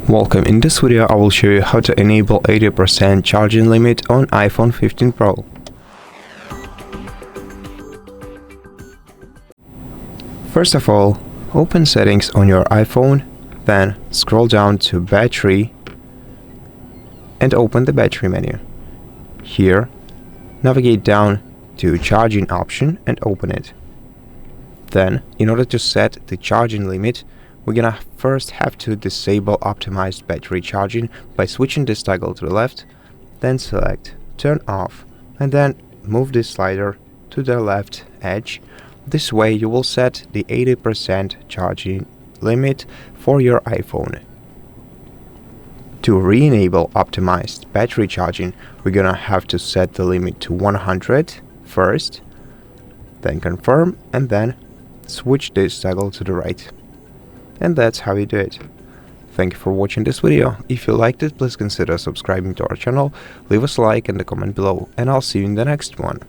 Welcome. In this video I will show you how to enable 80% charging limit on iPhone 15 Pro. First of all, open settings on your iPhone, then scroll down to battery and open the battery menu. Here, navigate down to charging option and open it. Then, in order to set the charging limit, we're gonna first have to disable optimized battery charging by switching this toggle to the left, then select turn off, and then move this slider to the left edge. This way you will set the 80% charging limit for your iPhone. To re-enable optimized battery charging, we're gonna have to set the limit to 100 first, then confirm, and then switch this toggle to the right. And that's how you do it. Thank you for watching this video. If you liked it, please consider subscribing to our channel, leave us a like and a comment below, and I'll see you in the next one.